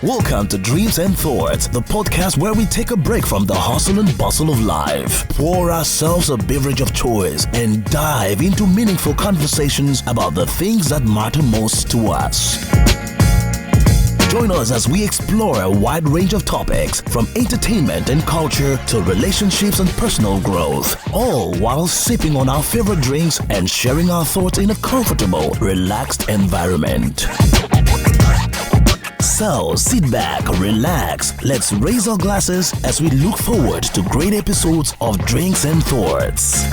Welcome to Dreams and Thoughts, the podcast where we take a break from the hustle and bustle of life, pour ourselves a beverage of choice, and dive into meaningful conversations about the things that matter most to us. Join us as we explore a wide range of topics, from entertainment and culture to relationships and personal growth, all while sipping on our favorite drinks and sharing our thoughts in a comfortable, relaxed environment. So sit back, relax, let's raise our glasses as we look forward to great episodes of Drinks and Thoughts.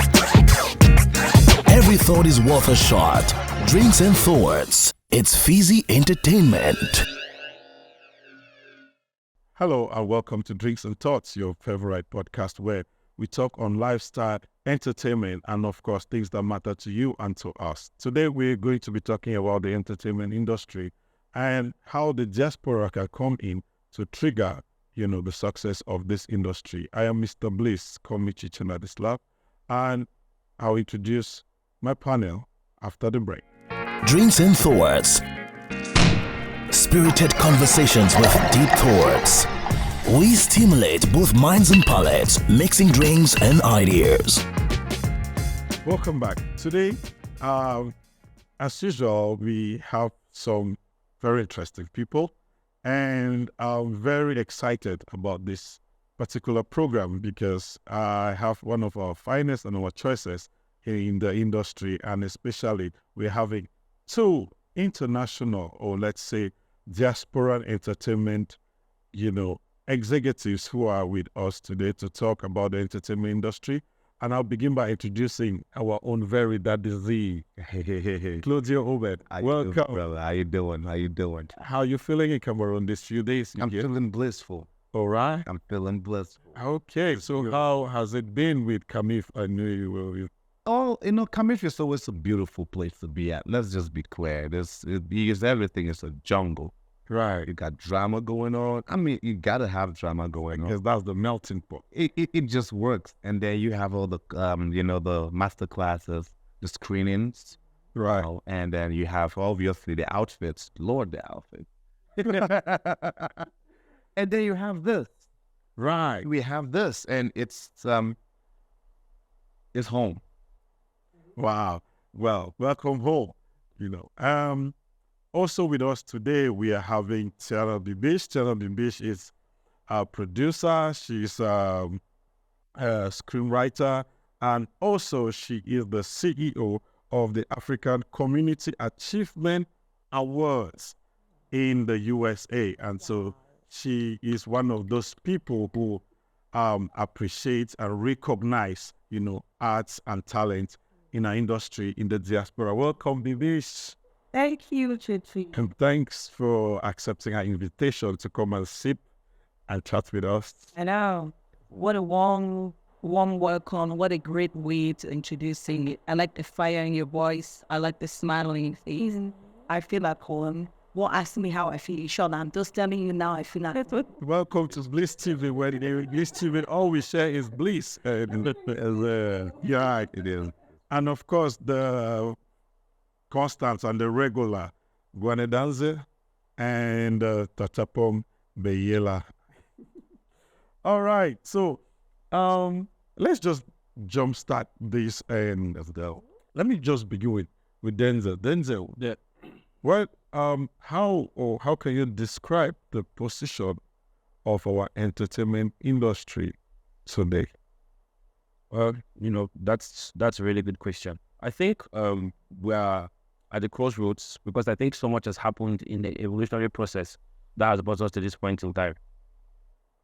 Every thought is worth a shot. Drinks and Thoughts. It's fizzy entertainment. Hello and welcome to Drinks and Thoughts, your favorite podcast where we talk on lifestyle, entertainment, and of course things that matter to you and to us. Today we're going to be talking about the entertainment industry and how the diaspora can come in to trigger, the success of this industry. I am Mr. Bliss, call me LADISLAV, and I'll introduce my panel after the break. Drinks and Thoughts. Spirited conversations with deep thoughts. We stimulate both minds and palates, mixing drinks and ideas. Welcome back. Today, as usual, we have some very interesting people, and I'm very excited about this particular program because I have one of our finest and our choices in the industry, and especially we're having two international, or let's say diaspora entertainment, executives who are with us today to talk about the entertainment industry. And I'll begin by introducing our own very daddy Z, CLAUDIO OBEN. Welcome. Brother. How you doing? How you feeling in Cameroon these few days? I'm feeling blissful. All right. I'm feeling blissful. Okay. So how has it been with Camif? I knew you were. Oh, Camif is always a beautiful place to be at. Let's just be clear. Because everything is a jungle. Right. You got drama going on. I mean, you got to have drama going on. Because that's the melting pot. It just works. And then you have all the, the master classes, the screenings. Right. And then you have, obviously, the outfits. Lord, the outfits. And then you have this. Right. We have this. And it's home. Wow. Well, welcome home. Also with us today, we are having TIANA BIBISH. TIANA BIBISH is a producer. She's a screenwriter, and also she is the CEO of the African Community Achievement Awards in the USA. And so she is one of those people who appreciate and recognize, arts and talent in our industry, in the diaspora. Welcome, BIBISH. Thank you, Chichi. And thanks for accepting our invitation to come and sip and chat with us. I know. What a warm welcome. What a great way to introduce it. I like the fire in your voice. I like the smile on your face. I feel at home. Won't ask me how I feel. Sure, I'm just telling you now I feel at home. Welcome to Bliss TV, where Bliss TV, all we share is bliss. Yeah, it is. And of course, the constant and the regular NGWANE and TATPONG BEYELA. All right, so let's just jumpstart this and let's go. Let me just begin with DENZEL. DENZEL, yeah. Well, how can you describe the position of our entertainment industry today? Well, that's a really good question. I think we are at the crossroads because I think so much has happened in the evolutionary process that has brought us to this point in time.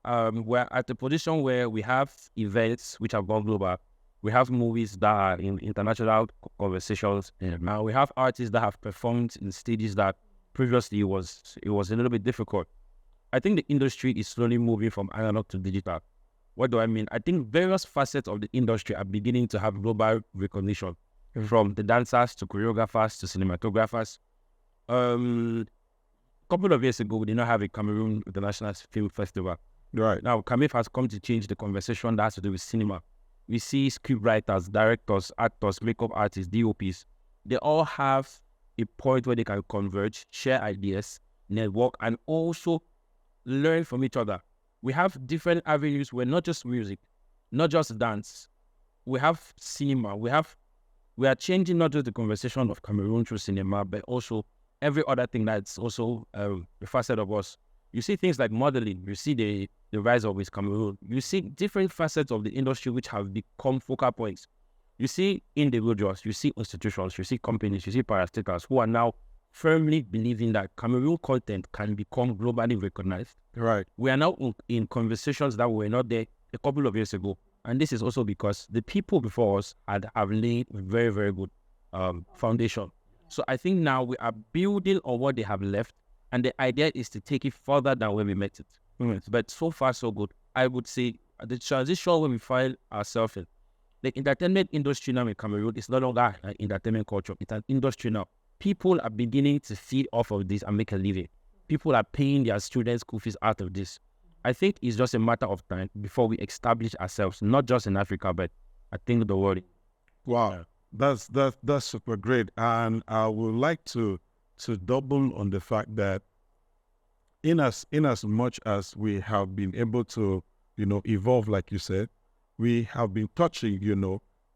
We're at the position where we have events which have gone global. We have movies that are in international conversations. Now we have artists that have performed in stages that previously it was a little bit difficult. I think the industry is slowly moving from analog to digital. What do I mean? I think various facets of the industry are beginning to have global recognition, from the dancers to choreographers to cinematographers. A couple of years ago, we did not have a Cameroon International Film Festival. Right. Now, Camif has come to change the conversation that has to do with cinema. We see script writers, directors, actors, makeup artists, DOPs. They all have a point where they can converge, share ideas, network, and also learn from each other. We have different avenues where not just music, not just dance. We have cinema. We are changing not just the conversation of Cameroon through cinema, but also every other thing that's also a facet of us. You see things like modeling. You see the rise of West Cameroon. You see different facets of the industry which have become focal points. You see individuals, you see institutions, you see companies, you see parastatals who are now firmly believing that Cameroon content can become globally recognized. Right. We are now in conversations that were not there a couple of years ago. And this is also because the people before us have laid a very, very good foundation. So I think now we are building on what they have left. And the idea is to take it further than when we met it. But so far, so good. I would say the transition when we find ourselves in, the entertainment industry now in Cameroon is no longer an entertainment culture. It's an industry now. People are beginning to feed off of this and make a living. People are paying their students' school fees out of this. I think it's just a matter of time before we establish ourselves, not just in Africa, but I think the world. Wow, that's super great. And I would like to double on the fact that in as much as we have been able to, evolve, like you said, we have been touching,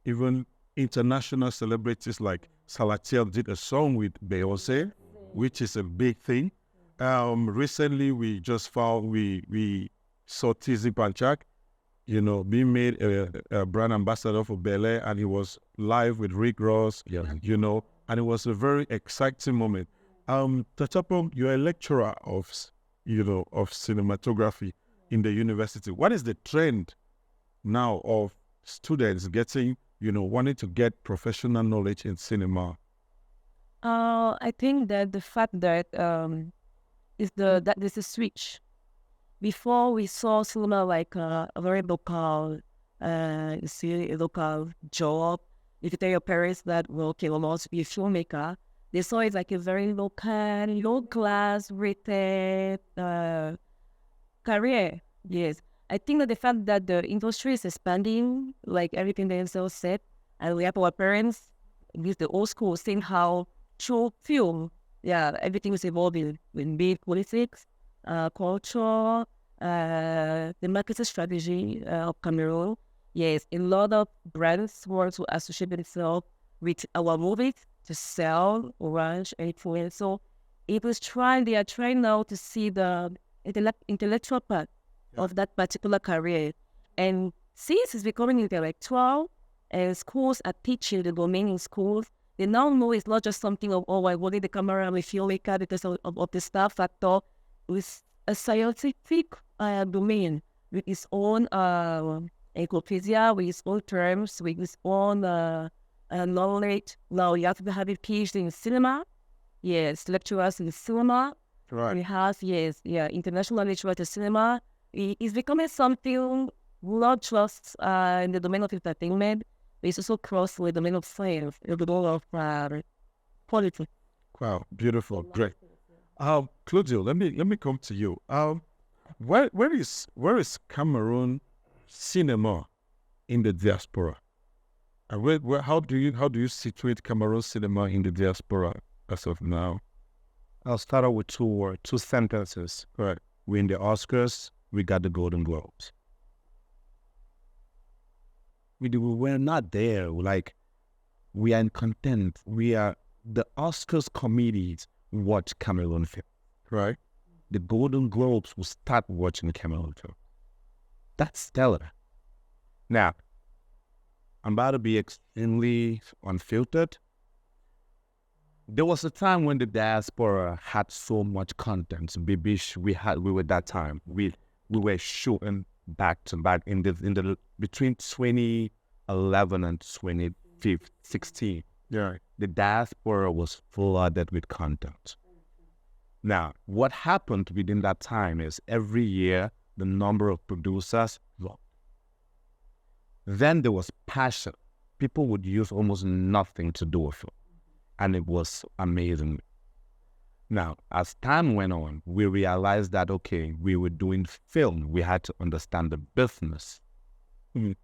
even international celebrities like Salatiel did a song with Beyonce, which is a big thing. Recently, we just found we saw TZ Panchak, being made a brand ambassador for Bel-Air, and he was live with Rick Ross, and it was a very exciting moment. TATPONG, you're a lecturer of cinematography in the university. What is the trend now of students getting, wanting to get professional knowledge in cinema? I think that the fact that that there's a switch. Before we saw cinema like a very local, a local job. If you tell your parents that, well, okay, we'll also be a filmmaker, they saw it like a very local, low-class rated career. Yes. I think that the fact that the industry is expanding, like everything DENZEL said, and we have our parents, with the old school, saying how through film, everything is evolving with big politics, culture, the marketing strategy of Cameroon. Yes, a lot of brands want to associate themselves with our movies to sell, orange, and influence. So they are trying now to see the intellectual part of that particular career. And since it's becoming intellectual, and schools are teaching the domain in schools, they now know it's not just something of, I wanted the camera, I'm a filmmaker because of the staff factor. It's a scientific domain with its own encyclopedia, with its own terms, with its own knowledge. Now you have to have a PhD in cinema. Yes, lecturers in cinema. Right. We have, international lecturers in cinema. It's becoming something not just in the domain of entertainment, but it's also crossed with the domain of science, the domain of politics. Wow, beautiful, great. Claudio, let me come to you. Where is Cameroon cinema in the diaspora? And how do you situate Cameroon cinema in the diaspora as of now? I'll start out with two sentences. Right. We in the Oscars, we got the Golden Globes. We're not there. Like, we are in content. The Oscars committees watch Cameroon film. Right. The Golden Globes will start watching Cameroon film. That's stellar. Now, I'm about to be extremely unfiltered. There was a time when the diaspora had so much content. BIBISH, we were that time. We were shooting back to back in the between 2011 and 2016. Yeah. The diaspora was flooded with content. Now, what happened within that time is every year the number of producers dropped. Then there was passion. People would use almost nothing to do a film. And it was amazing. Now, as time went on, we realized that, okay, we were doing film. We had to understand the business. And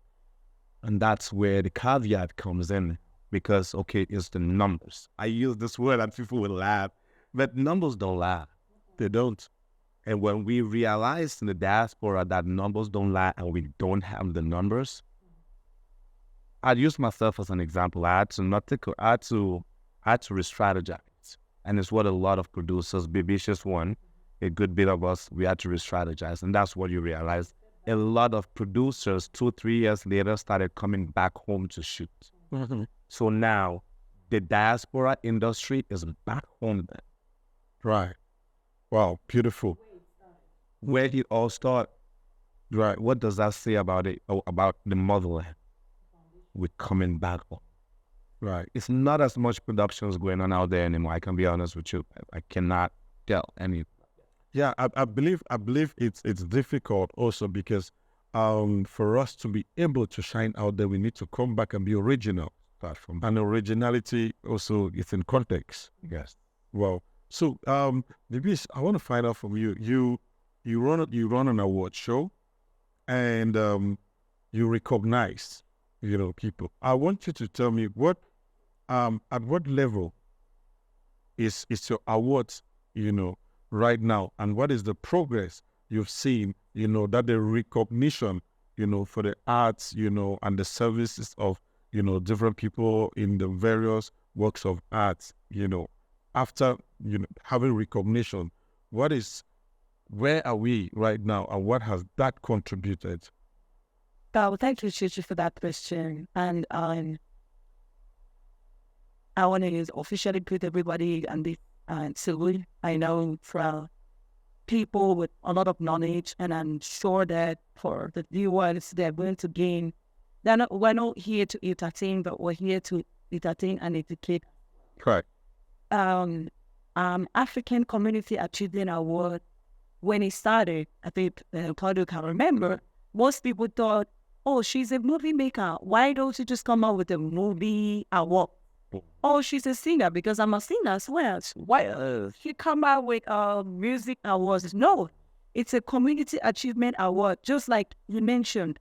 that's where the caveat comes in. Because, okay, it's the numbers. I use this word and people will laugh. But numbers don't lie. They don't. And when we realized in the diaspora that numbers don't lie and we don't have the numbers, I'd use myself as an example. I had to re-strategize. And it's what a lot of producers, BIBISH is one, a good bit of us, we had to re-strategize. And that's what you realize. A lot of producers 2-3 years later started coming back home to shoot. So now the diaspora industry is back home then. Right. Wow, beautiful. Where did it all start? Right. What does that say about it, about the motherland? We're coming back home. Right. It's not as much productions going on out there anymore. I can be honest with you. I cannot tell any. Yeah, I believe it's difficult also because for us to be able to shine out there, we need to come back and be original. Platform. And originality also is in context. Yes. Well, so BIBISH, I want to find out from you. You run an award show, and you recognize, people. I want you to tell me at what level is your award, right now, and what is the progress you've seen, that the recognition, for the arts, and the services of, different people in the various works of arts, after, having recognition, where are we right now, and what has that contributed? Well, thank you, Chichi, for that question. And I want to officially put everybody on the salute. I know from people with a lot of knowledge, and I'm sure that for the viewers, they're going to gain. We're not here to entertain, but we're here to entertain and educate. Correct. African Community Achievement Award, when it started, I think Claudio can remember, most people thought, oh, she's a movie maker. Why don't you just come out with a movie award? Oh, she's a singer because I'm a singer as well. Why she come out with music awards? No, it's a community achievement award, just like you mentioned.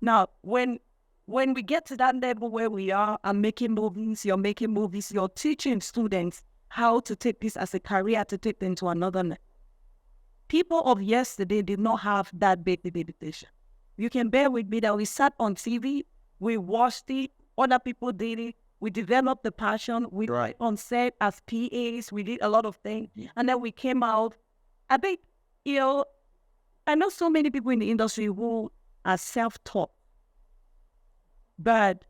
Now, when we get to that level where we are, I'm making movies, you're making movies, you're teaching students how to take this as a career, to take them to another level. People of yesterday did not have that big dedication. You can bear with me that we sat on TV, we watched it, other people did it, we developed the passion, we were on set as PAs, we did a lot of things, and then we came out. I think, I know so many people in the industry who are self-taught, but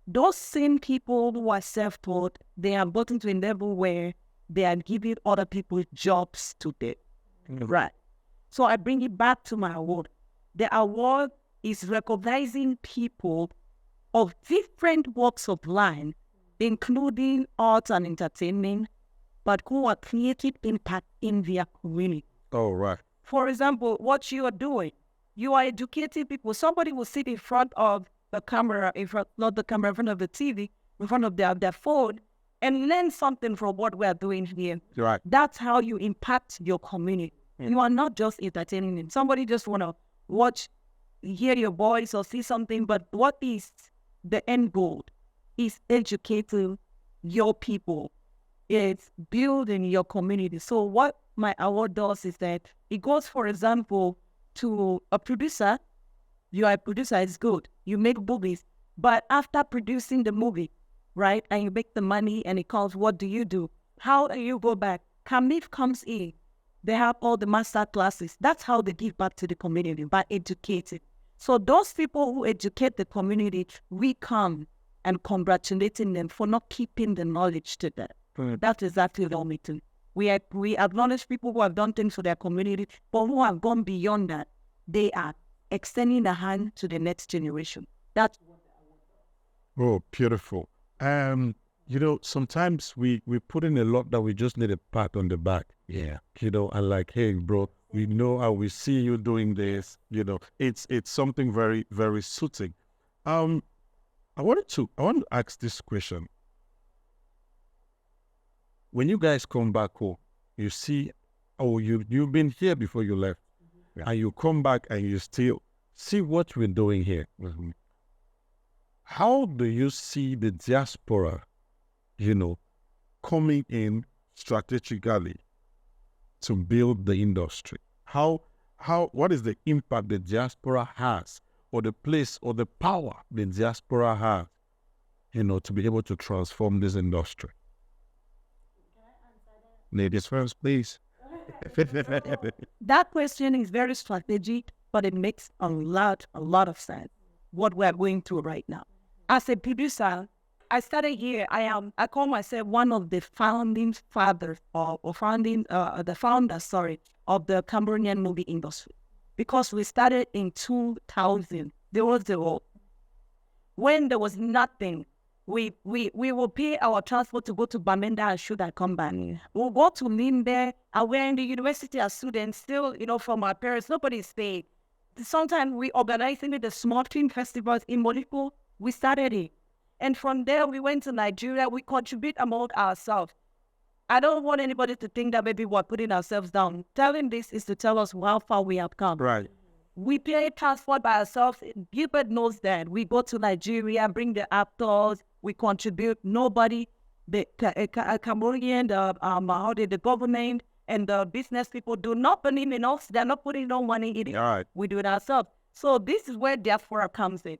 those same people who are self-taught, they have gotten to a level where they are giving other people jobs today. Right. So I bring it back to my award. The award is recognizing people of different walks of life, including arts and entertainment, but who are creating impact in their community. Oh, right. For example, what you are doing, you are educating people. Somebody will sit in front of the camera, not the camera, in front of the TV, in front of their phone, and learn something from what we are doing here. Right. That's how you impact your community. You are not just entertaining them. Somebody just want to watch, hear your voice or see something, but what is the end goal? Is educating your people. It's building your community. So what my award does is that it goes, for example, to a producer. You are a producer, it's good. You make movies, but after producing the movie, right, and you make the money and it comes, what do? How do you go back? Kamif comes in. They have all the master classes. That's how they give back to the community, by educating. So those people who educate the community, we come and congratulating them for not keeping the knowledge to them. That's exactly the only thing. We acknowledge people who have done things for their community, but who have gone beyond that. They are extending the hand to the next generation. That's what the award does. Oh, beautiful. Sometimes we put in a lot that we just need a pat on the back. Yeah. And like, hey, bro, we know how we see you doing this. It's something very, very suiting. I want to ask this question. When you guys come back home, you see, you've been here before you left, and you come back and you still see what we're doing here. How do you see the diaspora, coming in strategically to build the industry? what is the impact the diaspora has, or the place or the power the diaspora has, to be able to transform this industry? Ladies first, please. That question is very strategic, but it makes a lot of sense, what we're going through right now. As a producer, I started here. I call myself one of the founding fathers of the founders of the Cameroonian movie industry, because we started in 2000. There was when there was nothing. We will pay our transport to go to BAMMMM and shoot and come back. We'll go to Limbe, and we're in the university as students, still, from our parents, nobody's paid. Sometimes we organize the small film festivals in Modipo. We started it. And from there, we went to Nigeria. We contribute among ourselves. I don't want anybody to think that maybe we're putting ourselves down. Telling this is to tell us how far we have come. Right. We pay transport by ourselves. Gilbert knows that. We go to Nigeria, bring the actors, we contribute. Nobody, the Cameroonian, the government and the business people do not believe in us. They're not putting no money in it. All right. We do it ourselves. So this is where Diaspora comes in.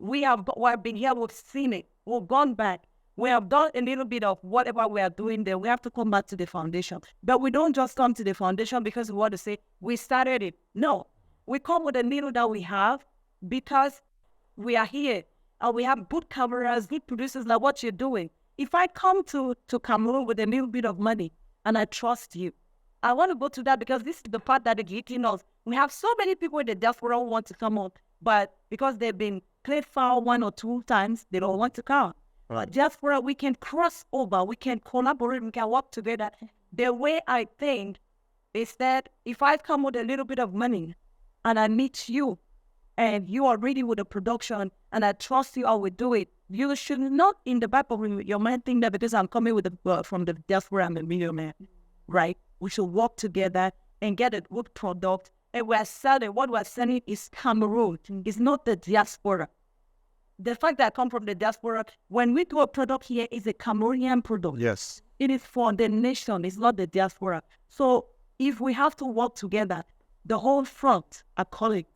We've been here, we've seen it, we've gone back. We have done a little bit of whatever we are doing there. We have to come back to the foundation. But we don't just come to the foundation because we want to say, we started it. No. We come with a little that we have because we are here and we have good cameras, good producers like what you're doing. If I come to Cameroon with a little bit of money and I trust you, I want to go to that because this is the part that is hitting us. We have so many people in the diaspora who want to come on, but because they've been played foul 1 or 2 times, they don't want to come. But diaspora, we can cross over, we can collaborate, we can work together. The way I think is that if I come with a little bit of money and I meet you and you are ready with the production and I trust you, I will do it. You should not in the back of your mind think that because I'm coming with from the diaspora, I'm a millionaire, right? We should work together and get a good product. And we're selling, what we're selling is Cameroon. It's not the diaspora. The fact that I come from the diaspora, when we do a product here, it's a Cameroonian product. Yes. It is for the nation, it's not the diaspora. So if we have to work together, the whole front, I call it,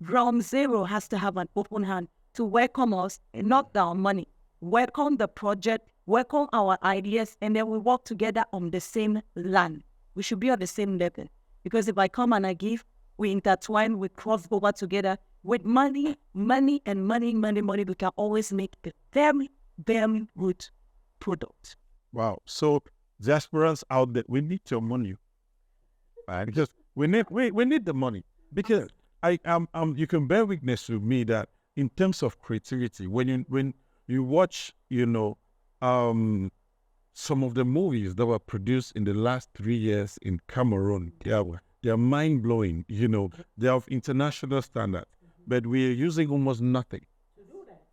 ground zero has to have an open hand to welcome us and not down money. Welcome the project, welcome our ideas, and then we work together on the same land. We should be on the same level. Because if I come and I give, we intertwine, we cross over together. With money, we can always make a very, very good product. Wow. So diasporans out there, we need your money. Right? Because we need the money. Because you can bear witness with me that in terms of creativity, when you watch, some of the movies that were produced in the last 3 years in Cameroon, they're mind-blowing, they're of international standard, but we're using almost nothing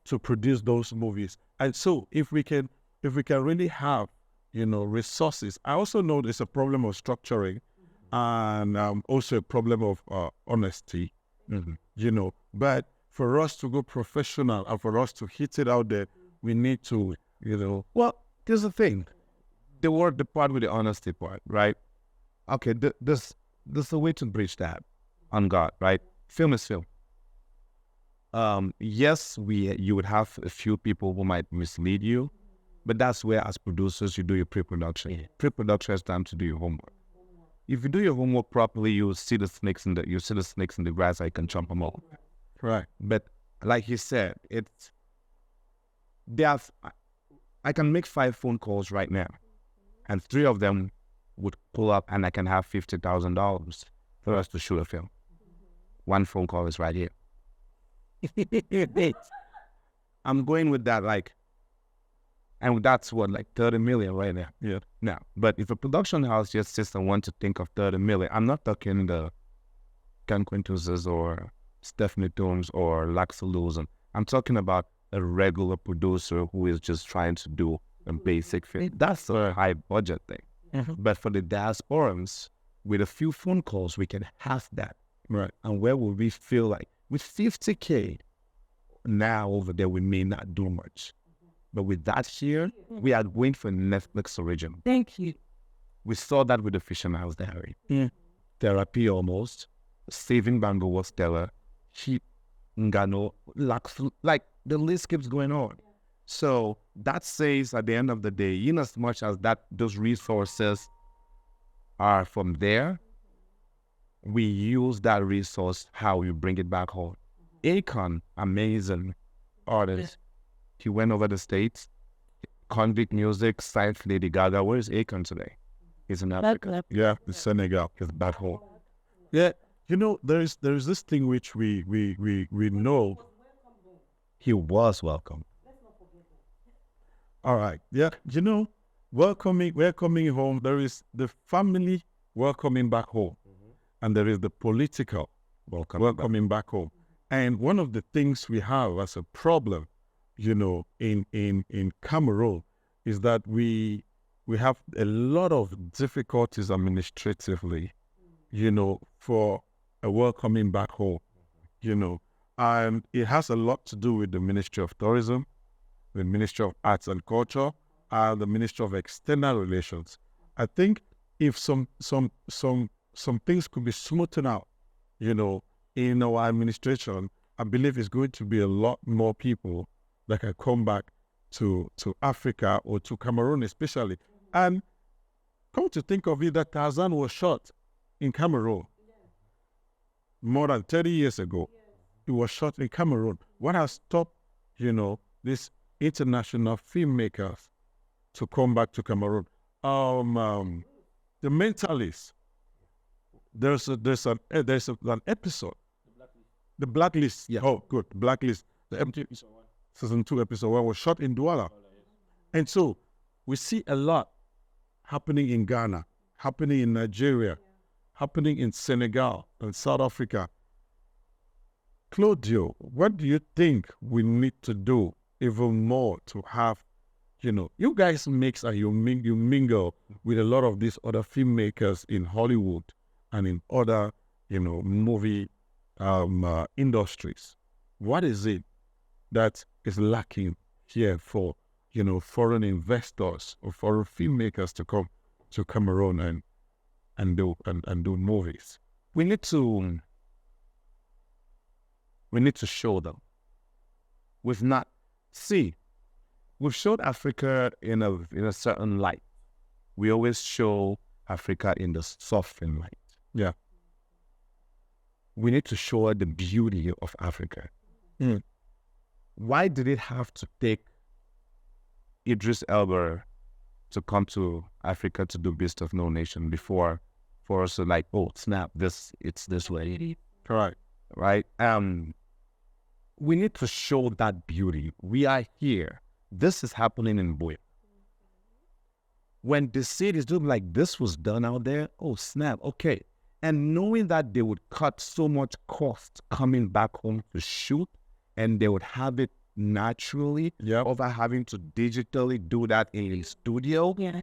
to produce those movies. And so if we can really have, resources, I also know there's a problem of structuring and also a problem of honesty, but for us to go professional and for us to hit it out there, we need to, Well, here's the thing. The part with the honesty part, right? Okay, there's a way to bridge that on God, right? Film is film. Yes, you would have a few people who might mislead you, but that's where, as producers, you do your pre-production. Yeah. Pre-production is time to do your homework. If you do your homework properly, you see the snakes in the grass. I can chomp them all. Right. But like you said, I can make 5 phone calls right now, and 3 of them would pull up, and I can have $50,000 for us to shoot a film. 1 phone call is right here. I'm going with that, and that's what, 30 million right now. Yeah. Now, but if a production house just sits and wants to think of 30 million, I'm not talking the Ken Quintuses or Stephanie Toombs or Laxaluz. I'm talking about a regular producer who is just trying to do a basic film. That's a high budget thing. Mm-hmm. But for the diasporans, with a few phone calls, we can have that. Right. And where will we feel like, with 50K now over there, we may not do much. But with that here, we are going for Netflix original. Thank you. We saw that with The Fisherman's Diary. Yeah. therapy almost. Saving Bango was stellar. Ngano, like the list keeps going on. So that says at the end of the day, in as much as those resources are from there, we use that resource how we bring it back home. Akon, amazing artist. He went over the States. Convict Music, signed Lady Gaga. Where's Akon today? He's in Africa. Yeah, the Senegal. He's back home. Yeah, there is this thing which we know. He was welcome. All right. Yeah, welcoming home. There is the family welcoming back home, and there is the political welcoming back home. And one of the things we have as a problem, in Cameroon, is that we have a lot of difficulties administratively, for a welcoming back home, and it has a lot to do with the Ministry of Tourism, the Ministry of Arts and Culture, and the Ministry of External Relations. I think if some things could be smoothened out, in our administration, I believe it's going to be a lot more people that can come back to Africa or to Cameroon especially. And come to think of it, that Tarzan was shot in Cameroon more than 30 years ago. It was shot in Cameroon. What has stopped, these international filmmakers to come back to Cameroon? The Mentalist. There's an episode. The Blacklist. Yeah. Oh, good. Blacklist. Season 2, episode 1 was shot in Douala. And so we see a lot happening in Ghana, happening in Nigeria, happening in Senegal and South Africa. Claudio, what do you think we need to do even more to have, you guys mix and you mingle with a lot of these other filmmakers in Hollywood and in other, movie industries. What is it that is lacking here for, foreign investors or foreign filmmakers to come to Cameroon and do movies? We need to show them. We've showed Africa in a certain light. We always show Africa in the softened light. Yeah. We need to show the beauty of Africa. Why did it have to take Idris Elba to come to Africa to do Beast of No Nation before for us to oh snap, it's this way? Correct. Right? We need to show that beauty. We are here. This is happening in Boya. When the cities do this was done out there, oh snap, okay. And knowing that they would cut so much cost coming back home to shoot, and they would have it naturally over having to digitally do that in a studio. Yeah.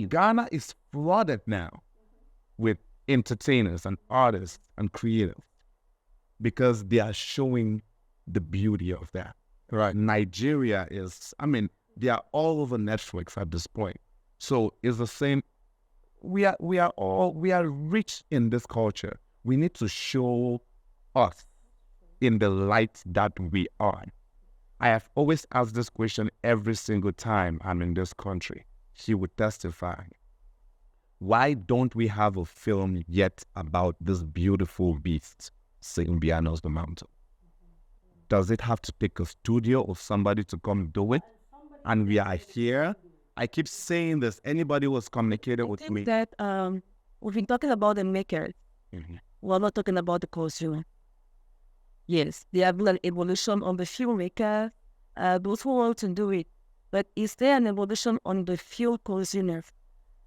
Ghana is flooded now with entertainers and artists and creatives because they are showing the beauty of that. Right. Nigeria is, they are all over Netflix at this point. So it's the same. We are rich in this culture. We need to show us in the light that we are. I have always asked this question every single time I'm in this country. She would testify. Why don't we have a film yet about this beautiful beast sitting behind us the mountain? Does it have to take a studio or somebody to come do it? And we are here. I keep saying this. Anybody who has communicated with me. That we've been talking about the makers. We're not talking about the consumer. Yes, there have been an evolution on the filmmaker, those who want to do it. But is there an evolution on the film consumer?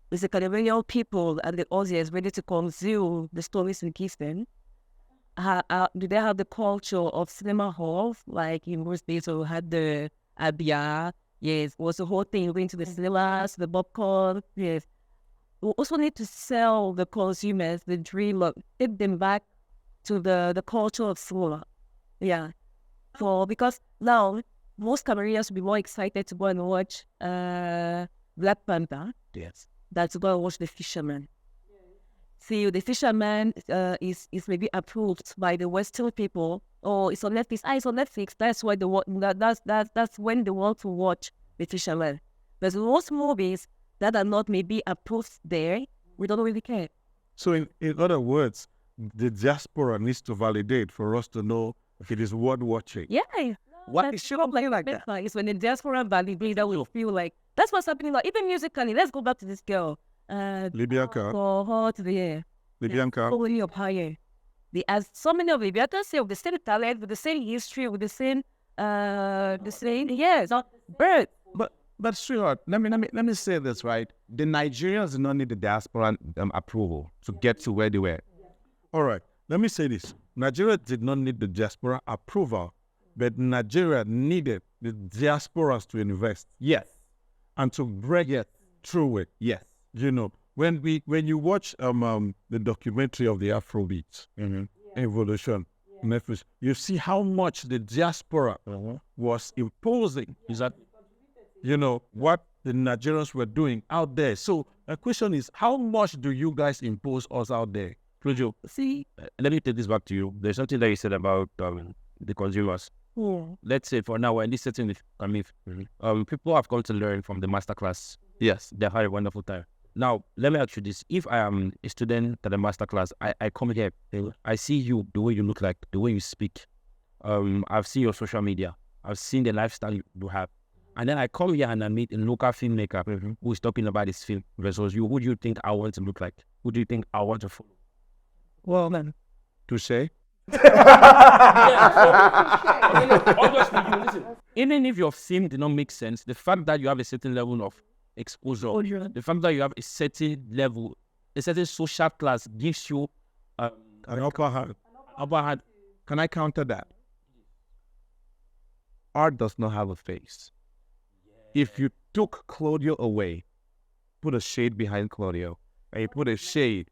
Is the Cameroonian people and the audience ready to consume the stories we give them? Do they have the culture of cinema halls? Like in most places, we had the Abia. Yes, was the whole thing going to the cinemas, the popcorn. Yes. We also need to sell the consumers the dream of, take them back to the culture of cinema. Yeah. Because now, most Cameroonians will be more excited to go and watch Black Panther. Yes. Than to go and watch The Fisherman. see the fisherman is maybe approved by the Western people, or it's on Netflix. It's on Netflix. That's why that's when they want to watch the fisherman. But most movies that are not maybe approved there, we don't really care. So in other words, the diaspora needs to validate for us to know if it is worth watching. Yeah. What is should like that? It's when the diaspora validate that we feel like that's what's happening. Like even musically, let's go back to this girl. Libyan car. For her to the Libyan car. so many of higher. The as so many of Libyan say with the same talent, with the same history, with the same yes, birth. But sweetheart, let me say this, right? The Nigerians did not need the diaspora approval to get to where they were. All right, let me say this. Nigeria did not need the diaspora approval, but Nigeria needed the diasporas to invest. Yes. And to break through it. Yes. You know, when you watch the documentary of the Afrobeat evolution, Netflix, you see how much the diaspora was imposing. Is that You know, what the Nigerians were doing out there. So the question is, how much do you guys impose us out there? Claudio? See, Let me take this back to you. There's something that you said about the consumers. Let's say for now, we're in this setting with Kamif. People have come to learn from the masterclass. Yes. They had a wonderful time. Now, let me ask you this. If I am a student at the masterclass, I come here, I see you, the way you look like, the way you speak. I've seen your social media. I've seen the lifestyle you have. And then I come here and I meet a local filmmaker who is talking about this film versus you. Who do you think I want to look like? Who do you think I want to follow? well, man. Touché? Obviously, listen. Even if your film did not make sense, the fact that you have a certain level of exposure, the fact that you have a certain level, a certain social class gives you An upper hand. upper hand. Can I counter that? Art does not have a face. If you took Claudio away, put a shade behind Claudio, and you put a shade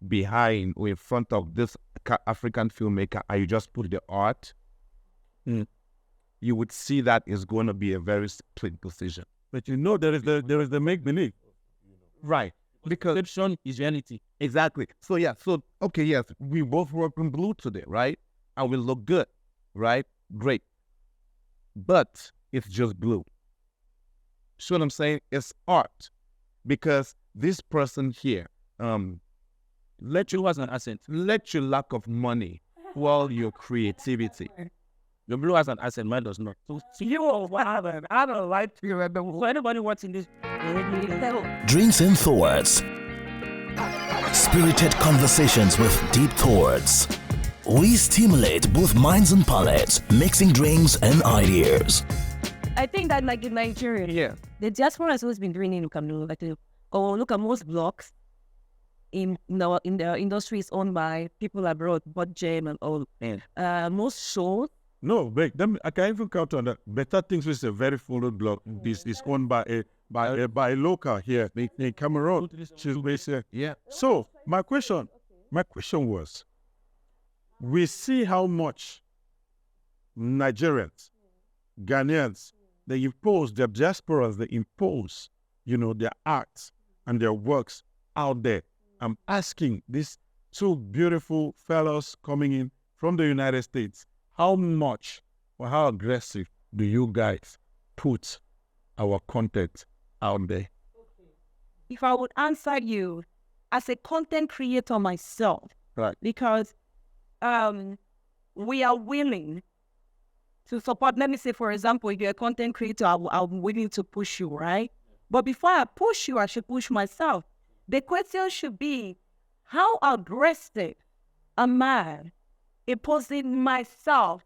behind or in front of this African filmmaker, and you just put the art, you would see that is going to be a very split decision. But you know, there is the make-believe. Right. Because Perception is reality. exactly. So yeah, okay, yes, we both work in blue today, right? And we look good, right? Great. But it's just blue. See what I'm saying? It's art. Because this person here, Let you as an asset. let your lack of money fuel your creativity. Your blue has an asset, mine does not. So you what happened? I don't like you. For anybody watching this, Drinks and Thoughts. Spirited conversations with deep thoughts. We stimulate both minds and palates, mixing drinks and ideas. I think that like in Nigeria, the diaspora has always been doing it in Cameroon. Like, look at most blocks in the industry is owned by people abroad, but Jam and all. Most shows. No, wait, I can even count on that. Better Things is a very followed blog. This is owned by a local here in Cameroon. She's based here. Yeah. So my question was, we see how much Nigerians, Ghanaians, they impose, their diasporas, they impose, their arts and their works out there. I'm asking these two beautiful fellows coming in from the United States, how much or how aggressive do you guys put our content out there? If I would answer you as a content creator myself, Right. because we are willing to support. Let me say, for example, if you're a content creator, I'm willing to push you, right? But before I push you, I should push myself. The question should be, how aggressive am I imposing myself,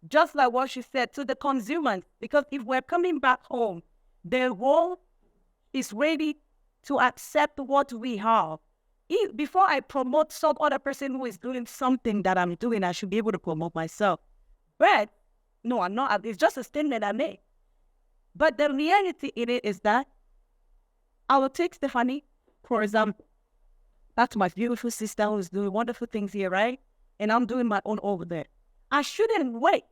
just like what she said, to the consumers? Because if we're coming back home, the world is ready to accept what we have. Before I promote some other person who is doing something that I'm doing, I should be able to promote myself. But no, I'm not. It's just a statement I made. But the reality in it is that I will take Stephanie, for example. That's my beautiful sister who's doing wonderful things here, right? And I'm doing my own over there. I shouldn't wait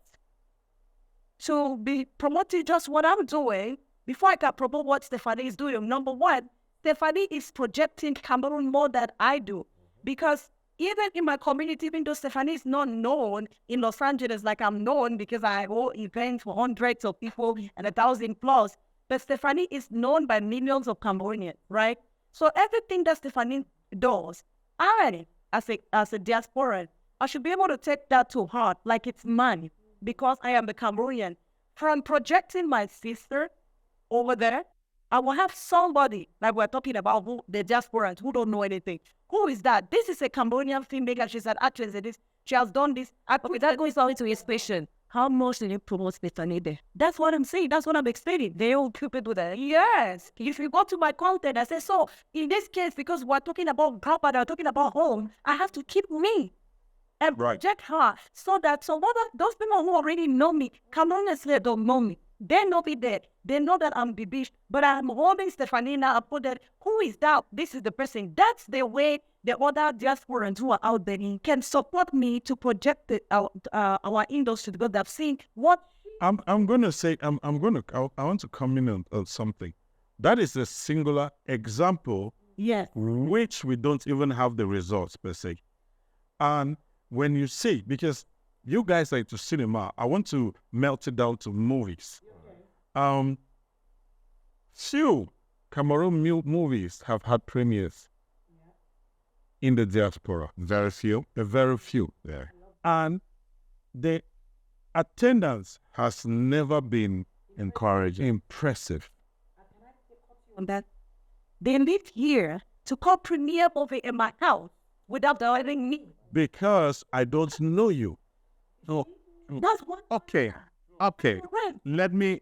to be promoting just what I'm doing before I can promote what Stephanie is doing. Number one, Stephanie is projecting Cameroon more than I do. Because even in my community, even though Stephanie is not known in Los Angeles like I'm known because I hold events for hundreds of people and 1,000 plus, but Stephanie is known by millions of Cameroonians, right? So everything that Stephanie does, I, as a diaspora, I should be able to take that to heart like it's mine because I am a Cameroonian. From projecting my sister over there, I will have somebody, like we're talking about, who the diasporans who don't know anything. Who is that? This is a Cambodian filmmaker. She's an actress in this. She has done this. Okay, that goes on to his question. How much do you promote Stephanie there? That's what I'm saying. That's what I'm explaining. They all keep it with that. Yes. If you go to my content, I say, so in this case, because we're talking about Papa, we're talking about home, I have to keep me and project her so that those people who already know me, Cameroonians don't know me. They know me there. They know that I'm BIBISH, but I'm holding Stephanie now. I put that, who is that? This is the person. That's the way the other diasporans who are out there can support me to project our industry because they've seen what. I'm going to say, I want to comment on something. That is a singular example, yes, which we don't even have the results per se. And when you see, because you guys are into cinema, I want to melt it down to movies. Few Cameroon movies have had premieres in the diaspora. Very few. Very few there. And the attendance has never been encouraging. Impressive. On that, they live here to call premiere movie in my house without telling me. Because I don't know you. No. That's what. Okay. Let me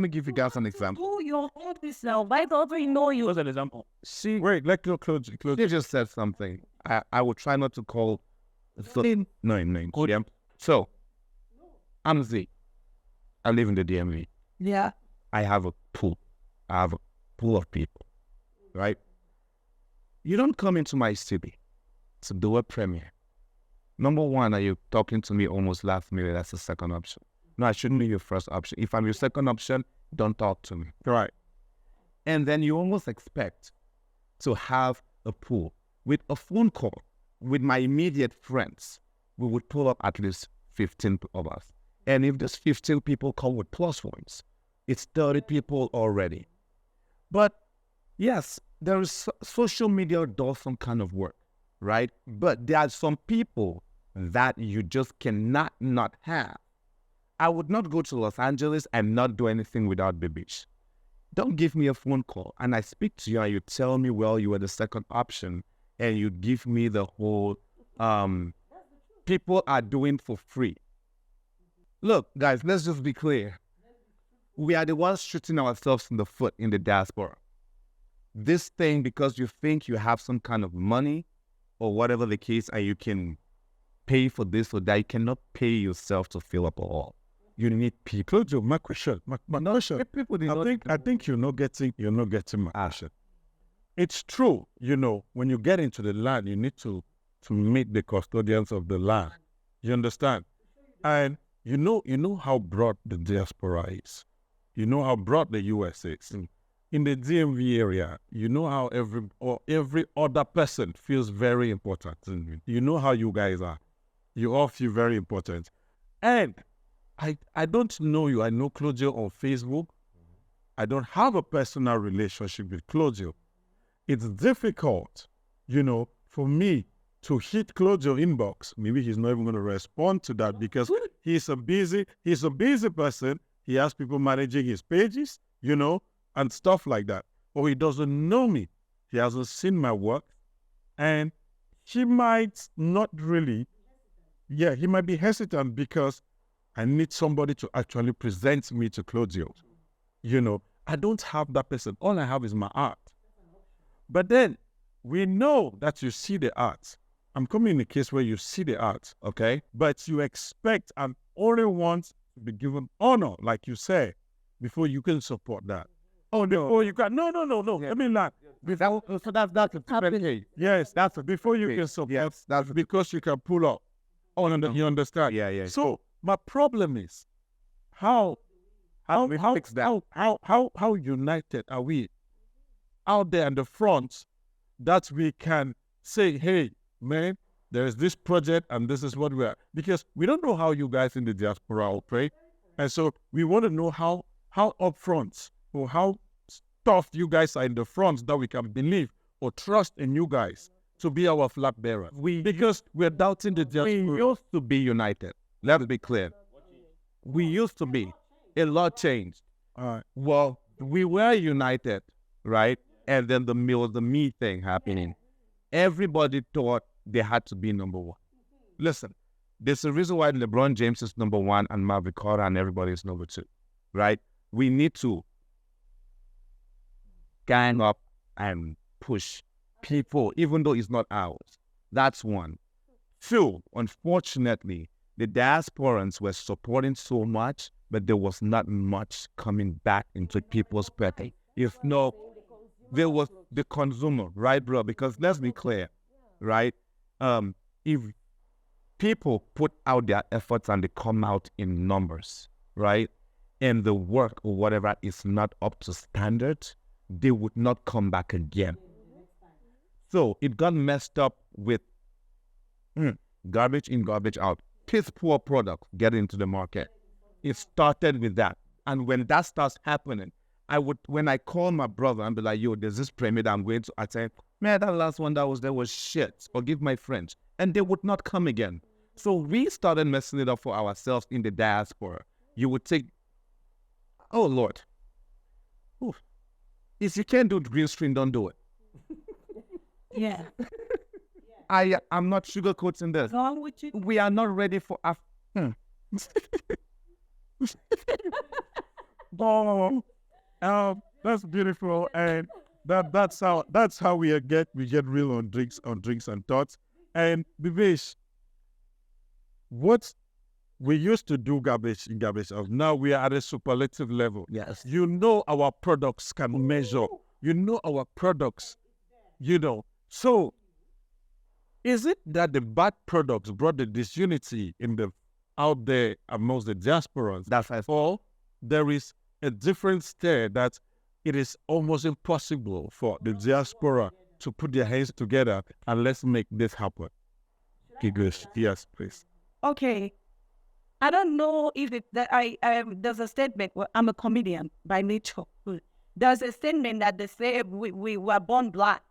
give you guys an example. Do your own business. Why don't we know you? What's an example? See, wait, let me close. They just said something. I will try not to call names. Yeah. So, I'm Z. I live in the DMV. Yeah. I have a pool. I have a pool of people. Right? You don't come into my city to do a premiere. Number one, are you talking to me almost last minute? That's the second option. No, I shouldn't be your first option. If I'm your second option, don't talk to me. Right. And then you almost expect to have a pool. With a phone call, with my immediate friends, we would pull up at least 15 of us. And if there's 15 people come with plus points, it's 30 people already. But yes, there is social media does some kind of work, right? But there are some people that you just cannot not have. I would not go to Los Angeles and not do anything without BIBISH. Don't give me a phone call and I speak to you and you tell me, well, you were the second option and you give me the whole, people are doing for free. Look, guys, let's just be clear. We are the ones shooting ourselves in the foot in the diaspora. This thing, because you think you have some kind of money or whatever the case and you can pay for this or that, you cannot pay yourself to fill up a hall. You need people. Claudio, my question. I think you're not getting my question. It's true, when you get into the land, you need to meet the custodians of the land. You understand? And you know how broad the diaspora is. You know how broad the US is. In the DMV area, you know how every other person feels very important. You know how you guys are. You all feel very important. And I don't know you. I know Claudio on Facebook. I don't have a personal relationship with Claudio. It's difficult, for me to hit Claudio inbox. Maybe he's not even going to respond to that because he's a busy person. He has people managing his pages, and stuff like that. Or he doesn't know me. He hasn't seen my work. And he might not really, he might be hesitant because I need somebody to actually present me to Claudio. I don't have that person. All I have is my art. But then we know that you see the art. I'm coming in a case where you see the art, okay? But you expect and only want to be given honor, like you say, before you can support that. Oh, no. Before you can. No. Yeah. I mean, like, So that's a yes, that's before you can support. Yes, that's because you can pull up. Oh, no, you understand? Yeah. So my problem is how united are we out there in the front that we can say, hey, man, there's this project and this is what we are. Because we don't know how you guys in the diaspora operate. And so we want to know how upfront or how tough you guys are in the front that we can believe or trust in you guys to be our flag bearer. Because we're doubting the diaspora. We used to be united. Let's be clear. We used to be. A lot changed. Well, we were united, right? And then the me thing happening. Everybody thought they had to be number one. Listen, there's a reason why LeBron James is number one and Marvin Carter and everybody is number two, right? We need to gang up and push people, even though it's not ours. That's one. Two, unfortunately, the diasporans were supporting so much, but there was not much coming back into people's pocket. If no, there was the consumer, right, bro? Because let's be clear, right? If people put out their efforts and they come out in numbers, right, and the work or whatever is not up to standard, they would not come back again. So it got messed up with garbage in, garbage out. Piss poor product get into the market. It started with that. And when that starts happening, when I call my brother and be like, yo, there's this pyramid I'm going to attend, man, that last one that was there was shit. Forgive my French. And they would not come again. So we started messing it up for ourselves in the diaspora. You would take, oh Lord, oof. If you can't do green screen, don't do it. Yeah. I'm not sugarcoating this. Wrong with you? We are not ready for That's beautiful, and that's how we get real on drinks and thoughts. And BIBISH, what we used to do garbage in, garbage out. Now we are at a superlative level. Yes. You know our products can measure. You know our products. So is it that the bad products brought the disunity out there amongst the diasporans? That's right. Or there is a difference there that it is almost impossible for the diaspora to put their hands together and let's make this happen. Yes, please. Okay. I don't know if there's a statement. Well, I'm a comedian by nature. There's a statement that they say we were born black,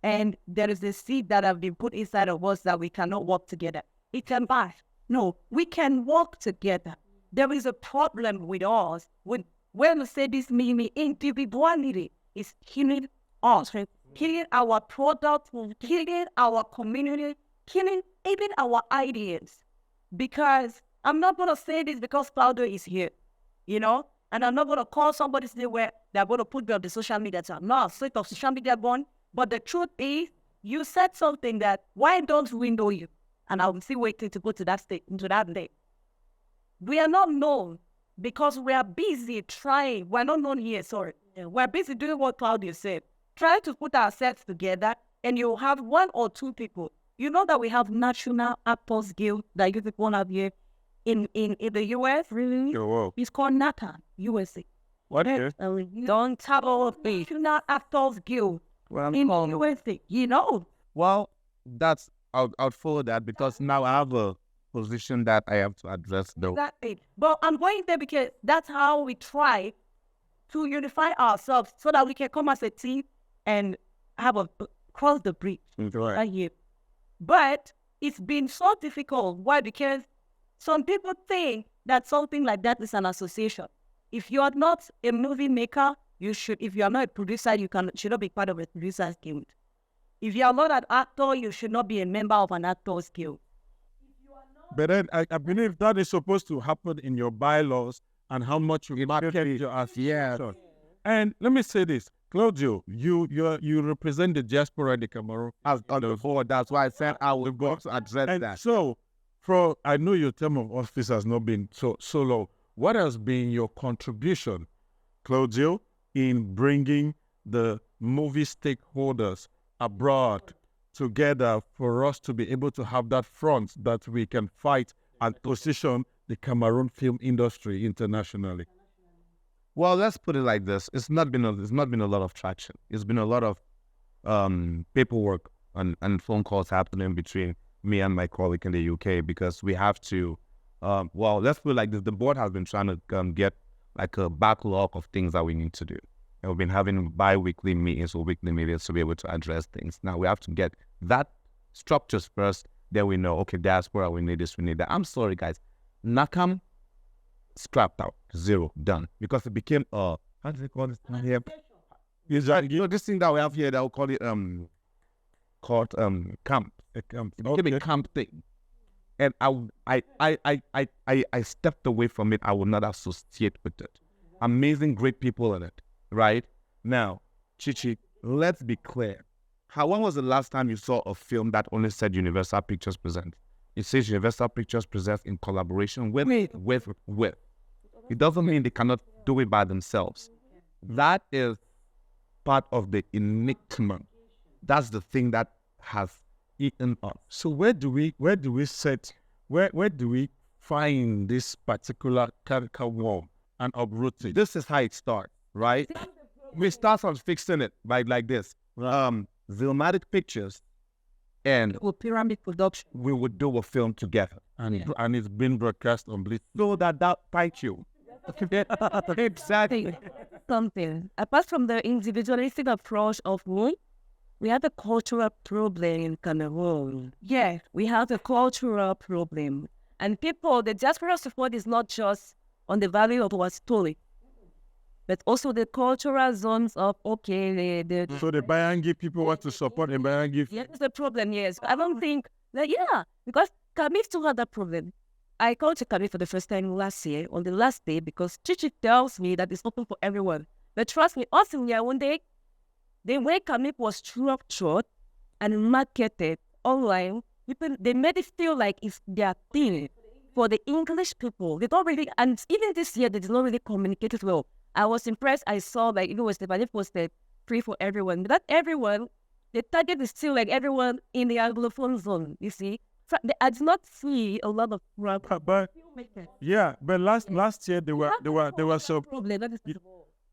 and there is a seed that have been put inside of us that we cannot work together. It can buy. No, we can work together. There is a problem with us. When we say this mini individuality is killing us, killing our product, killing our community, killing even our ideas. Because I'm not going to say this because CLAUDIO is here, and I'm not going to call somebody where they're going to put me on the social media. I'm not sick of social media born, but the truth is, you said something that, why don't we know you? And I'm still waiting to go to that state, into that day. We are not known because we are busy trying. We're not known here, sorry. We're busy doing what CLAUDIO said. Trying to put ourselves together, and you have one or two people. You know that we have National Actors Guild that you people have here in the US, really? Oh, wow. It's called NATA, USA. What? Don't tell all of me. National Actors Guild in USA, Well, I'll follow that because now I have a position that I have to address though. Exactly. But I'm going there because that's how we try to unify ourselves so that we can come as a team and have cross the bridge right here. But it's been so difficult. Why? Because some people think that something like that is an association. If you are not a movie maker, if you are not a producer, should not be part of a producer's guild. If you are not an actor, you should not be a member of an actor's guild. But then I believe that is supposed to happen in your bylaws and how much you market your association. And let me say this, CLAUDIO, you represent the diaspora in the Cameroon. As on the board, that's why I said I will go to address that. So, I know your term of office has not been so low. What has been your contribution, CLAUDIO, in bringing the movie stakeholders abroad together for us to be able to have that front that we can fight and position the Cameroon film industry internationally? Well, let's put it like this: it's not been a lot of traction. It's been a lot of paperwork and phone calls happening between me and my colleague in the UK because we have to, well, let's put it like this. The board has been trying to get like a backlog of things that we need to do. And we've been having bi-weekly meetings or weekly meetings to be able to address things. Now we have to get that structures first. Then we know, okay, diaspora, we need this, we need that. I'm sorry, guys. Nakam, scrapped out, 0, done. Because it became how do they call this here? You know, this thing that we have here, that we call it camp. It became a camp thing. And I stepped away from it. I will not associate with it. Amazing, great people in it, right? Now, Chichi, let's be clear. When was the last time you saw a film that only said Universal Pictures Presents? It says Universal Pictures Presents in collaboration with. It doesn't mean they cannot do it by themselves. That is part of the enigma. That's the thing that has eaten us. So where do we find this particular character worm and uproot it? This is how it starts, right? We start on fixing it like this. Zilmatic Pictures and Pyramid Production. We would do a film together. And it's been broadcast on Bliss. So that thank you. Exactly. Something. Apart from the individualistic approach of women, we have a cultural problem in Cameroon. Yeah, we have a cultural problem. And people, the diaspora support is not just on the value of our story, but also the cultural zones of, So the Bayangi people want to support the Bayangi. Yeah, that's the problem, yes. I don't think that, because Kamif still had that problem. I called to Kamif for the first time last year, on the last day, because Chichi tells me that it's open for everyone. But trust me, us in Yaoundé, the way Kamif was structured and marketed online, people, they made it feel like it's their thing. For the English people, they don't really, and even this year, they did not really communicate it well. I was impressed. I saw like it was the posted free for everyone. But not everyone. The target is still like everyone in the Anglophone zone. You see, so I did not see a lot of but last year there were some problem. That is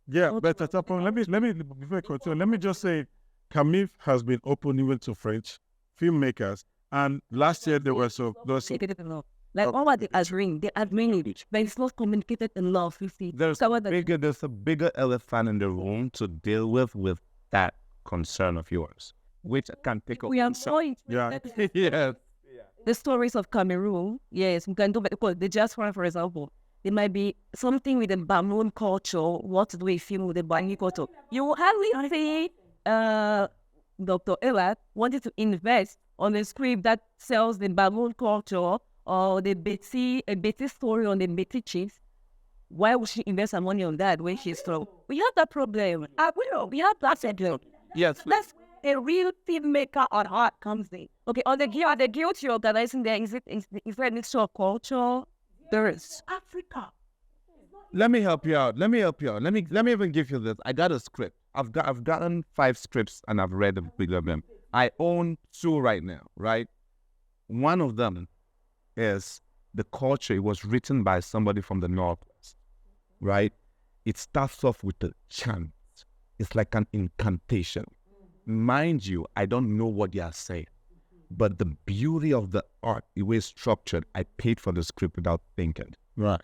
but TATPONG, let me before I continue, let me just say, Kamif has been open even to French filmmakers, and last year there was like all what they agreeing, but it's not communicated enough. You see, there's a bigger elephant in the room to deal with that concern of yours, which can pick up. We are going. Yes. The stories of Cameroon, yes, we can do, but the Diaspora, for example, there might be something with the BAMMMM culture, what to do a film with the Bangi culture. You will hardly see Dr. ELAD wanted to invest on a script that sells the BAMMMM culture or the Betty story on the Betty chiefs. Why would she invest her money on that when she's strong? We have that problem. We have that problem. Yes. That's a real filmmaker on heart comes in. Okay, on the guild you're organizing there, is there a mixture of culture? There is. Africa. Let me help you out. Let me even give you this. I got a script. I've gotten 5 scripts and I've read a big of them. I own 2 right now, right? One of them is the culture. It was written by somebody from the Northwest, right? It starts off with a chant. It's like an incantation. Mind you, I don't know what they are saying, but the beauty of the art, the way it's structured, I paid for the script without thinking. Right.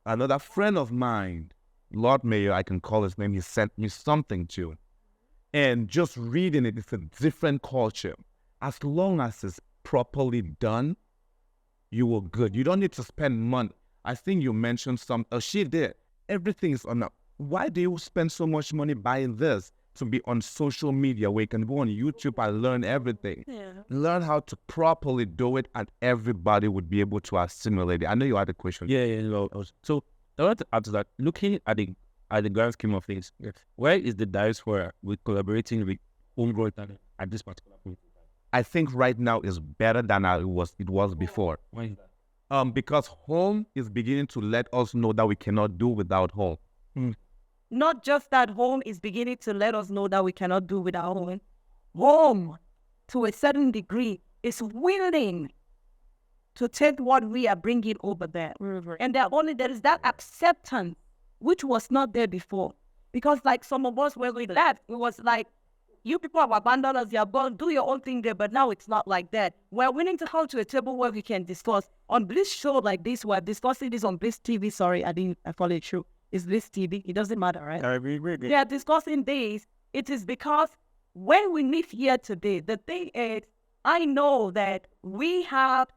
Another friend of mine, Lord Mayor, I can call his name, he sent me something to. And just reading it, it's a different culture. As long as it's properly done, you were good. You don't need to spend money. I think you mentioned she did. Everything is on. Why do you spend so much money buying this? To be on social media where you can go on YouTube and learn everything. Yeah. Learn how to properly do it and everybody would be able to assimilate it. I know you had a question. So I want to add to that. Looking at the grand scheme of things, where is the diaspora with collaborating with homegrown talent at this particular point? I think right now is better than it was before. Why is that? Because home is beginning to let us know that we cannot do without home. Not just that home is beginning to let us know that we cannot do without home. Home, to a certain degree, is willing to take what we are bringing over there. And there is that acceptance, which was not there before. Because like some of us, when we left, it was like, you people have abandoned us, you are gone, do your own thing there, but now it's not like that. We're willing to come to a table where we can discuss. On Bliss show like this, we're discussing this on Bliss TV. Sorry, I followed it through. It's Bliss TV. It doesn't matter, right? They are discussing this. It is because when we meet here today, the thing is, I know that we have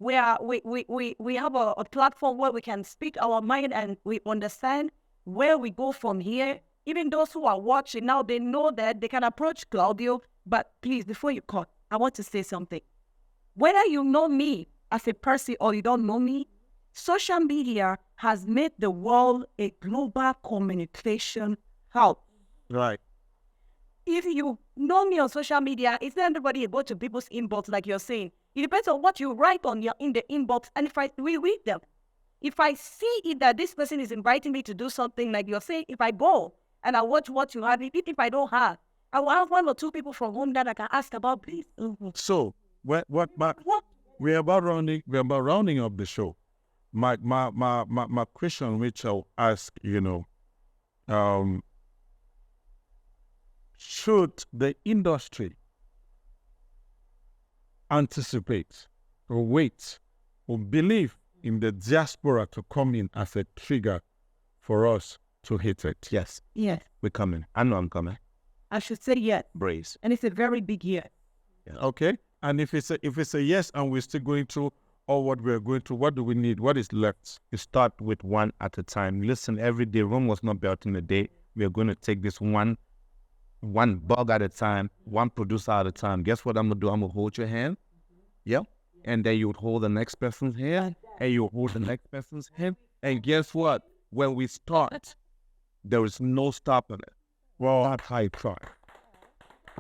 a platform where we can speak our mind and we understand where we go from here. Even those who are watching now, they know that they can approach Claudio. But please, before you cut, I want to say something. Whether you know me as a person or you don't know me, social media has made the world a global communication hub. Right. If you know me on social media, it's not everybody go to people's inbox like you're saying. It depends on what you write in the inbox, and if we read them. If I see it that this person is inviting me to do something like you're saying, if I go and I watch what you have, even if I don't have, I will have 1 or 2 people from home that I can ask about, please. So we're about rounding up the show. My question, which I'll ask, should the industry anticipate or wait or believe in the diaspora to come in as a trigger for us to hit it? Yes. Yes. We're coming. I know I'm coming. I should say yes. Brace. And it's a very big yes. Yeah. Okay. And if it's a yes and we're still going through all what we're going through, what do we need? What is left? You start with one at a time. Listen, every day, Rome was not built in a day. We are going to take this one bug at a time, one producer at a time. Guess what I'm going to do? I'm going to hold your hand. Yeah. And then you would hold the next person's hand. And you hold the next person's hand. And guess what? When we start, there is no stopping it. Well, Not high try.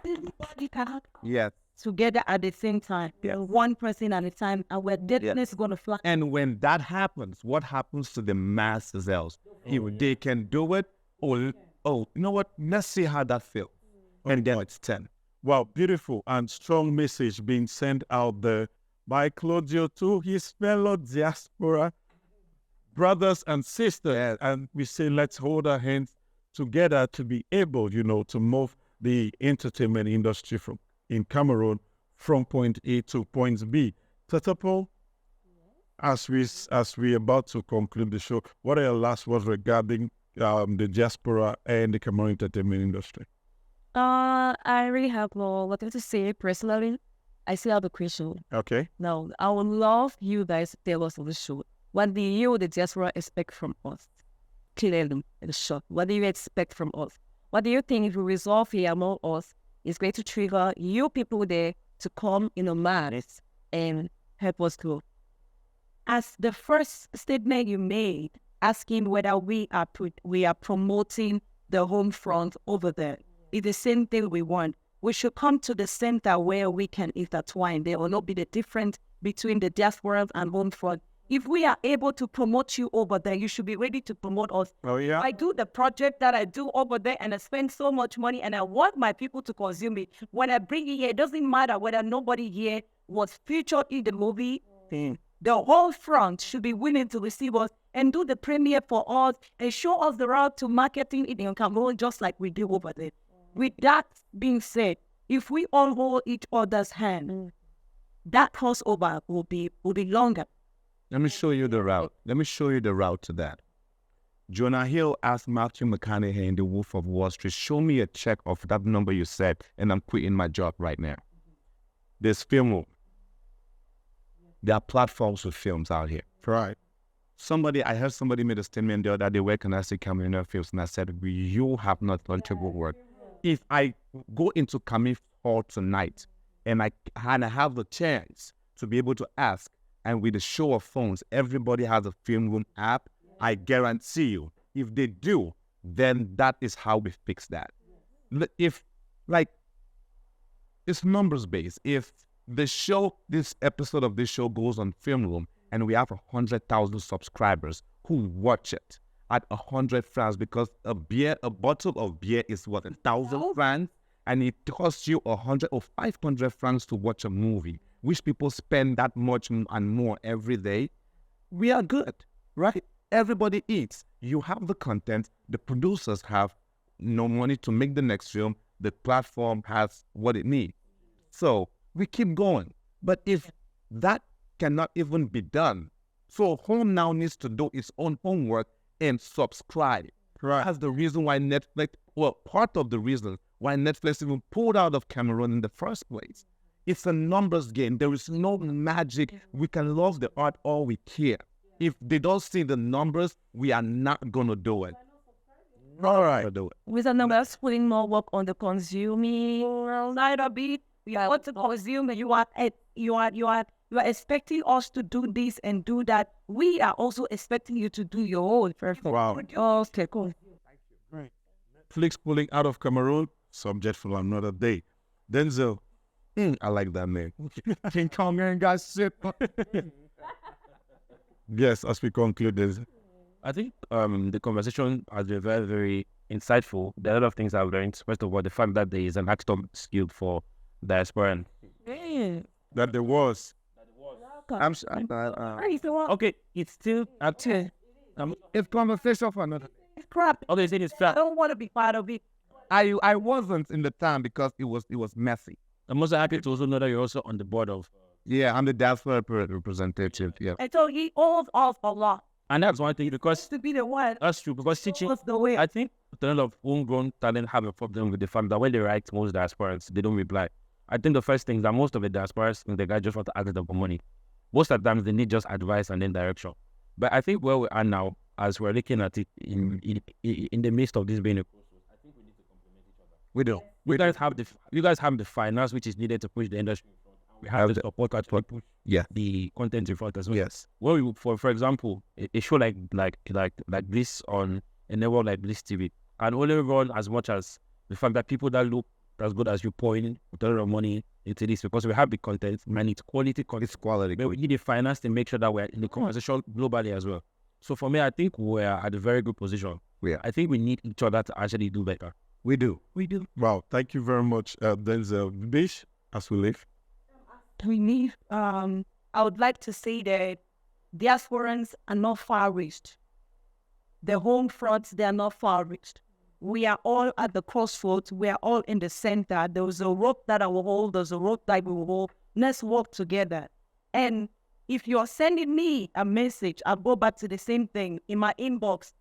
Everybody can Yes. together at the same time. Yes. One person at a time, and we're deadness going to fly. And when that happens, what happens to the masses else? If they can do it, you know what? Let's see how that feels. And then it's 10. wow, beautiful and strong message being sent out there by Claudio to his fellow diaspora brothers and sisters. Yes. And we say, let's hold our hands together to be able, to move the entertainment industry in Cameroon from point A to point B. TATPONG, as we about to conclude the show, what are your last words regarding the diaspora and the Cameroon entertainment industry? I really have what to say personally. I still have a question. Okay. Now, I would love you guys to tell us on the show. What do you, the diaspora, expect from us? Clearly, in the short. What do you expect from us? What do you think if we resolve here among us is going to trigger you people there to come in a mass and help us grow? As the first statement you made, asking whether we are promoting the home front over there, it's the same thing we want. We should come to the center where we can intertwine. There will not be the difference between the diaspora and home front. If we are able to promote you over there, you should be ready to promote us. Oh, yeah. I do the project that I do over there and I spend so much money and I want my people to consume it. When I bring it here, it doesn't matter whether nobody here was featured in the movie. The whole front should be willing to receive us and do the premiere for us and show us the route to marketing it in Cameroon just like we do over there. With that being said, if we all hold each other's hand, that crossover will be longer. Let me show you the route. Let me show you the route to that. Jonah Hill asked Matthew McConaughey in The Wolf of Wall Street, show me a check of that number you said, and I'm quitting my job right now. There's film. There are platforms with films out here. Right. I heard somebody made a statement the other day, where can I see Cameroon films? And I said, you have not done good work. If I go into Cameroon Hall tonight and I have the chance to be able to ask, and with a show of phones, everybody has a film room app, I guarantee you, if they do, then that is how we fix that. If, it's numbers based. If this episode of this show goes on Film Room and we have 100,000 subscribers who watch it at 100 francs, because a bottle of beer is what, 1,000 francs, and it costs you 100 or 500 francs to watch a movie, which people spend that much and more every day, we are good, right? Everybody eats. You have the content. The producers have no money to make the next film. the platform has what it needs. So we keep going. But if that cannot even be done, so home now needs to do its own homework and subscribe. Right. That's the reason why Netflix, well, part of the reason why Netflix even pulled out of Cameroon in the first place. It's a numbers game. There is no magic. We can love the art all we care. If they don't see the numbers, we are not going to do it. All right. With the numbers putting more work on the consuming side of it. We want to consume. You are expecting us to do this and do that. We are also expecting you to do your own. Perfect. Wow. Okay, cool. Netflix pulling out of Cameroon, subject for another day. Denzel. I like that name. Can come here and guys sit. Yes, as we conclude this. I think the conversation has been very, very insightful. There are a lot of things I've learned. First of all, the fact that there is an actor skill for diaspora. That there was. Okay, it's still active. It's conversation for another. It's crap. Okay, so it's I flat. don't want to be part of it. I wasn't in the time because it was messy. I'm also happy to also know that you're also on the board of. Yeah, I'm the Diaspora representative. Yeah. And so he owes us a lot. And that's one thing because To be the one. that's true. Because teaching, What's the way? I think a lot of homegrown talent have a problem with the fact that when they write most diasporans, they don't reply. I think the first thing is that most of the diasporans think the guy just want to ask them for money. Most of the times they need just advice and then direction. But I think where we are now, as we're looking at it in the midst of this being a process, I think we need to complement each other. We do. You guys have the finance which is needed to push the industry in front. We have the support to push the content in front as well. Yes. Where we, for example, a show like Bliss on a network like Bliss TV can only run as much as the fact that people that look as good as you pour in a lot of money into this, because we have the content and it's quality content. It's quality. But we need the finance to make sure that we're in the conversation globally as well. So for me, I think we're at a very good position. Yeah. I think we need each other to actually do better. We do. Wow. Thank you very much, Denzel. BIBISH, as we leave. We need, I would like to say that diasporans are not far-reached. The home fronts, they are not far-reached. We are all at the crossroads. We are all in the center. There was a rope that I will hold. There's a rope that we will hold. Let's work together. And if you're sending me a message, I'll go back to the same thing in my inbox.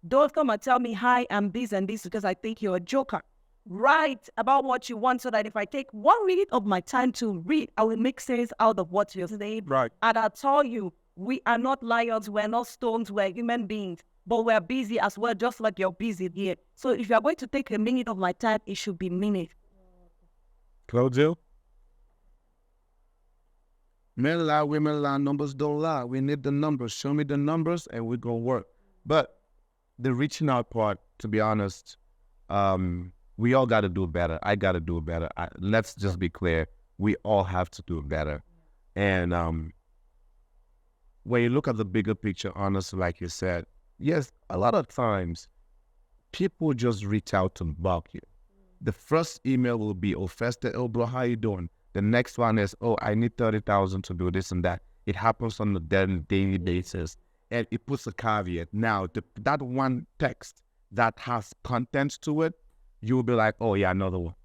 Don't come and tell me, hi, I'm this and this because I think you're a joker. Write about what you want so that if I take 1 minute of my time to read, I will make sense out of what you're saying. Right. And I tell you, we are not lions, we're not stones, we're human beings. But we're busy as well, just like you're busy here. So if you're going to take a minute of my time, it should be minute. Claudio? Men lie, women lie, numbers don't lie. We need the numbers. Show me the numbers and we're going to work. But the reaching out part, to be honest, we all got to do better. I got to do better. Let's just be clear. We all have to do better. And when you look at the bigger picture, honestly, like you said, yes, a lot of times people just reach out to bug you. The first email will be, oh, Fester, oh, bro, how you doing? The next one is, oh, I need 30,000 to do this and that. It happens on a daily basis. And it puts a caveat. Now, that one text that has content to it, you'll be like, oh, yeah, another one.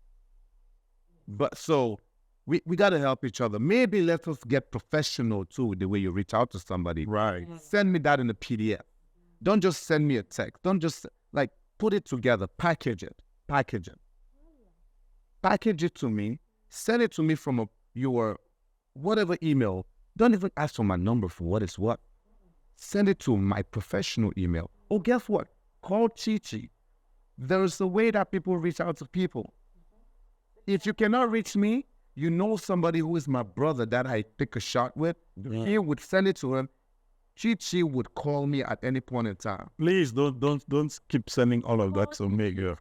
But so we got to help each other. Maybe let us get professional, too, with the way you reach out to somebody. Right. Send me that in a PDF. Don't just send me a text. Don't just, put it together. Package it. Package it to me. Send it to me from your whatever email. Don't even ask for my number for what is what. Send it to my professional email. Oh, guess what? Call Chichi. There is a way that people reach out to people. If you cannot reach me, you know somebody who is my brother that I take a shot with. Yeah. He would send it to him. Chichi would call me at any point in time. Please don't keep sending all of that to me, girl.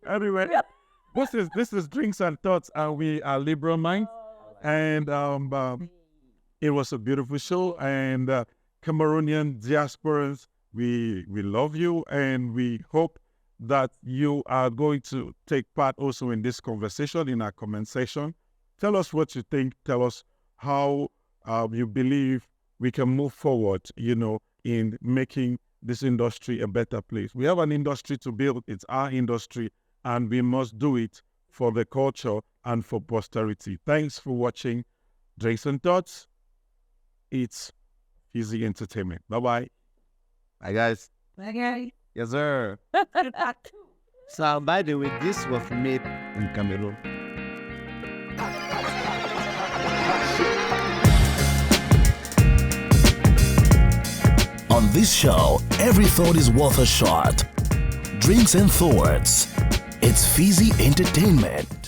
Anyway, this is Drinks and Thoughts, and we are Liberal Minds. And it was a beautiful show. And Cameroonian diasporans, we love you, and we hope that you are going to take part also in this conversation in our comment section. Tell us what you think. Tell us how you believe we can move forward, in making this industry a better place. We have an industry to build. It's our industry, and we must do it for the culture and for posterity. Thanks for watching Drinks and Thoughts. It's Fizzy Entertainment. Bye-bye. Bye, guys. Bye, guys. Yes, sir. So, by the way, this was made in Cameroon. On this show, every thought is worth a shot. Drinks and Thoughts. It's Fizzy Entertainment.